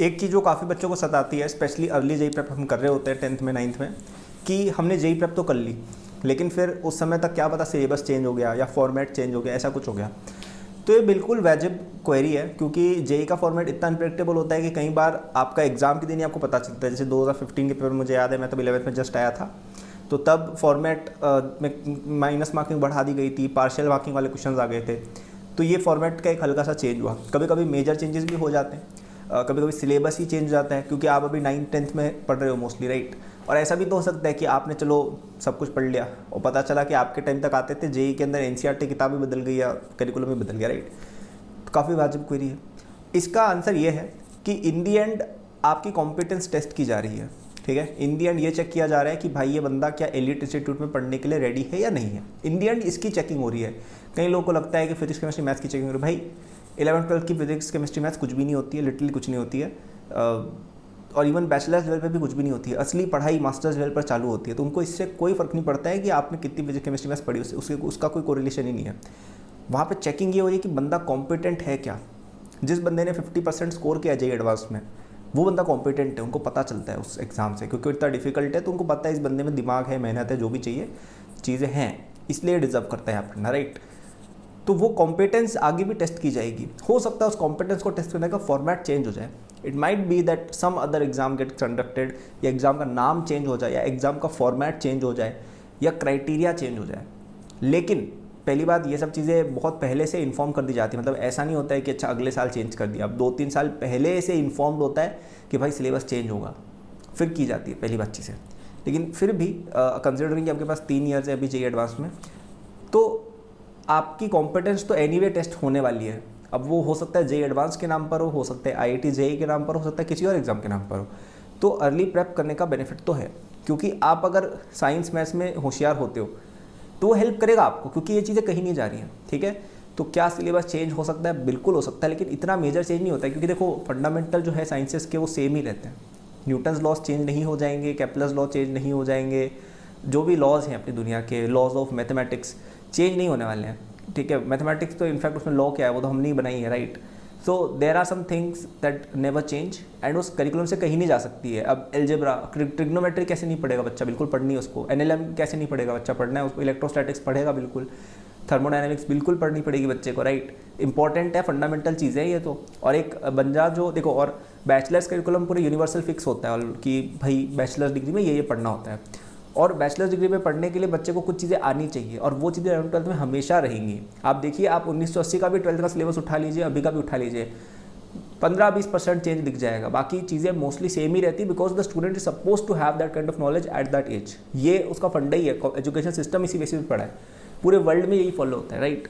एक चीज़ जो काफ़ी बच्चों को सताती है, स्पेशली अर्ली जेई प्रेप हम कर रहे होते हैं 10th में 9th में, कि हमने जेई प्रेप तो कर ली, लेकिन फिर उस समय तक क्या पता सिलेबस चेंज हो गया या फॉर्मेट चेंज हो गया, ऐसा कुछ हो गया। तो ये बिल्कुल वैजिब क्वेरी है, क्योंकि जेई का फॉर्मेट इतना अनप्रेडिक्टेबल होता है कि कई बार आपका एग्जाम के दिन ही आपको पता चलता है। जैसे 2015 के पेपर मुझे याद है, मैं तब 11th में जस्ट आया था, तो तब फॉर्मेट में माइनस मार्किंग बढ़ा दी गई थी, पार्शियल मार्किंग वाले क्वेश्चन आ गए थे। तो ये फॉर्मेट का एक हल्का सा चेंज हुआ। कभी कभी मेजर चेंजेस भी हो जाते हैं, कभी कभी सिलेबस ही चेंज हो जाता है, क्योंकि आप अभी 9th-10th में पढ़ रहे हो मोस्टली, राइट। और ऐसा भी तो हो सकता है कि आपने चलो सब कुछ पढ़ लिया और पता चला कि आपके टाइम तक आते थे जेई के अंदर एनसीईआरटी किताब भी बदल गई या करिकुलम भी बदल गया, राइट। तो काफ़ी वाजिब क्वेरी है। इसका आंसर ये है कि इन दी एंड आपकी कॉम्पिटेंस टेस्ट की जा रही है, ठीक है। इन दी एंड ये चेक किया जा रहा है कि भाई ये बंदा क्या एलिट इंस्टीट्यूट में पढ़ने के लिए रेडी है या नहीं है। इन दी एंड इसकी चेकिंग हो रही है। कई लोगों को लगता है कि फिजिक्स केमिस्ट्री मैथ्स की चेकिंग हो रही है। भाई 11th-12th की फिजिक्स केमिस्ट्री मैथ्स कुछ भी नहीं होती है, लिटरली कुछ नहीं होती है। और इवन बैचलर्स लेवल पे भी कुछ भी नहीं होती है। असली पढ़ाई मास्टर्स लेवल पर चालू होती है। तो उनको इससे कोई फ़र्क नहीं पड़ता है कि आपने कितनी फिजिक्स केमिस्ट्री मैथ्स पढ़ी, उसका कोई कोरिलेशन ही नहीं है। वहाँ पे चेकिंग ये हो रही है कि बंदा कॉम्पिटेंट है क्या। जिस बंदे ने 50% स्कोर किया जेईई एडवांस में, वो बंदा कॉम्पिटेंट है, उनको पता चलता है उस एग्ज़ाम से, क्योंकि इतना डिफिकल्ट है। तो उनको पता है इस बंदे में दिमाग है, मेहनत है, जो भी चाहिए चीज़ें हैं, इसलिए डिज़र्व करता है यहाँ पढ़ना, राइट। तो वो कॉम्पिटेंस आगे भी टेस्ट की जाएगी। हो सकता है उस कॉम्पिटेंस को टेस्ट करने का फॉर्मेट चेंज हो जाए। It might be that some other exam get conducted, या एग्ज़ाम का नाम चेंज हो जाए, या एग्ज़ाम का फॉर्मेट चेंज हो जाए, या क्राइटेरिया चेंज हो जाए। लेकिन पहली बात, ये सब चीज़ें बहुत पहले से इन्फॉर्म कर दी जाती है। मतलब ऐसा नहीं होता है कि अच्छा अगले साल चेंज कर दिया। अब 2-3 साल पहले से इन्फॉर्म्ड होता है कि भाई सिलेबस चेंज होगा, फिर की जाती है पहली बात चीज़ें। लेकिन फिर भी कंसिडरिंग कि आपके पास 3 ईयर्स है अभी जेईई एडवांस में, तो आपकी कॉम्पिटेंस तो एनीवे टेस्ट होने वाली है। अब वो हो सकता है जेईई एडवांस के नाम पर हो सकता है आईआईटी जेईई के नाम पर हो सकता है किसी और एग्ज़ाम के नाम पर हो। तो अर्ली प्रेप करने का बेनिफिट तो है, क्योंकि आप अगर साइंस मैथ्स में होशियार होते हो तो वो हेल्प करेगा आपको, क्योंकि ये चीज़ें कहीं नहीं जा रही हैं, ठीक है। तो क्या सिलेबस चेंज हो सकता है? बिल्कुल हो सकता है, लेकिन इतना मेजर चेंज नहीं होता है, क्योंकि देखो फंडामेंटल जो है साइंसेस के वो सेम ही रहते हैं। न्यूटन्स लॉज चेंज नहीं हो जाएंगे, केपलर्स लॉ चेंज नहीं हो जाएंगे, जो भी लॉज हैं अपनी दुनिया के, लॉज ऑफ मैथमेटिक्स चेंज नहीं होने वाले हैं, ठीक है। मैथमेटिक्स तो इनफैक्ट उसमें लॉ क्या है वो तो हमने ही बनाई है, right. So there are some things that never change, and उस करिकुलम से कहीं नहीं जा सकती है। अब एल्जेब्रा, ट्रिग्नोमेट्री कैसे नहीं पढ़ेगा बच्चा? बिल्कुल पढ़नी है उसको। एनएलएम कैसे नहीं पढ़ेगा बच्चा? पढ़ना है उसको। इलेक्ट्रोस्टैटिक्स पढ़ेगा बिल्कुल। थर्मोडायनेमिक्स बिल्कुल पढ़नी पड़ेगी बच्चे को, राइट। इंपॉर्टेंट है, फंडामेंटल चीज़ें ये तो। और एक बंदा जो देखो, और बैचलर्स करिकुलम पूरे यूनिवर्सल फिक्स होता है कि भाई बैचलर्स डिग्री में ये पढ़ना होता है। और बैचलर्स डिग्री में पढ़ने के लिए बच्चे को कुछ चीज़ें आनी चाहिए, और वो चीज़ें 11th-12th में हमेशा रहेंगी। आप देखिए, आप 1980 का भी 12th का सिलेबस उठा लीजिए, अभी का भी उठा लीजिए, 15-20% चेंज दिख जाएगा। बाकी चीज़ें मोस्टली सेम ही रहती है, because the student is suppose to have that kind of knowledge at that age. ये उसका फंडा ही है, एजुकेशन सिस्टम इसी बेसिस पे पड़ा है, पूरे वर्ल्ड में यही फॉलो होता है, राइट।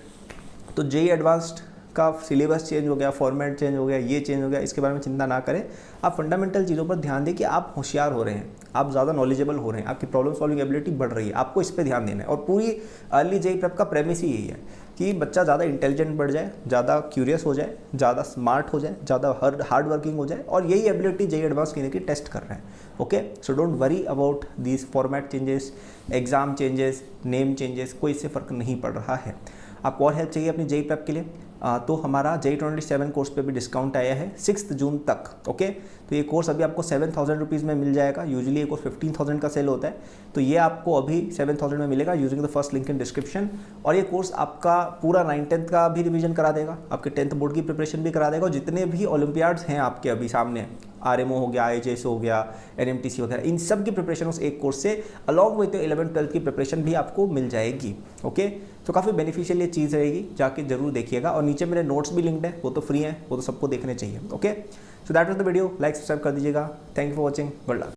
तो जेईई एडवांस्ड का सिलेबस चेंज हो गया, फॉर्मेट चेंज हो गया, ये चेंज हो गया, इसके बारे में चिंता ना करें। आप फंडामेंटल चीज़ों पर ध्यान दें कि आप होशियार हो रहे हैं, आप ज़्यादा नॉलेजेबल हो रहे हैं, आपकी प्रॉब्लम सॉल्विंग एबिलिटी बढ़ रही है, आपको इस पर ध्यान देना है। और पूरी अर्ली जेईई प्रेप का प्रेमिस ही यही है कि बच्चा ज़्यादा इंटेलिजेंट बढ़ जाए, ज़्यादा क्यूरियस हो जाए, ज़्यादा स्मार्ट हो जाए, ज़्यादा हार्ड वर्किंग हो जाए, और यही एबिलिटी जेईई एडवांस की टेस्ट कर रहे हैं, okay. So don't worry about these format changes, exam changes, name changes, कोई इससे फ़र्क नहीं पड़ रहा है। आपको और हेल्प चाहिए अपनी जेईई प्रेप के लिए तो हमारा जेईई 27 कोर्स पे भी डिस्काउंट आया है 6 जून तक, ओके। तो ये कोर्स अभी आपको 7000 रुपीज़ में मिल जाएगा। यूजुअली ये कोर्स 15,000 का सेल होता है, तो ये आपको अभी 7000 में मिलेगा using the first link in description. और ये कोर्स आपका पूरा 9th-10th का भी रिवीजन करा देगा, आपके 10th बोर्ड की प्रिपरेशन भी करा देगा, और जितने भी ओलंपियाड्स हैं आपके अभी सामने, आरएमओ हो गया, आईएचएस हो गया, एनएमटीसी वगैरह, इन सब की प्रिपरेशन उस एक कोर्स से अलॉन्ग विद 11th-12th की प्रिपरेशन भी आपको मिल जाएगी, ओके। तो काफ़ी बेनिफिशियल ये चीज़ रहेगी, जाके जरूर देखिएगा। और नीचे मेरे नोट्स भी लिंक्ड है, वो तो फ्री हैं, वो तो सबको देखने चाहिए, okay. So that was the video. Like subscribe कर दीजिएगा। Thank you for watching. Good luck.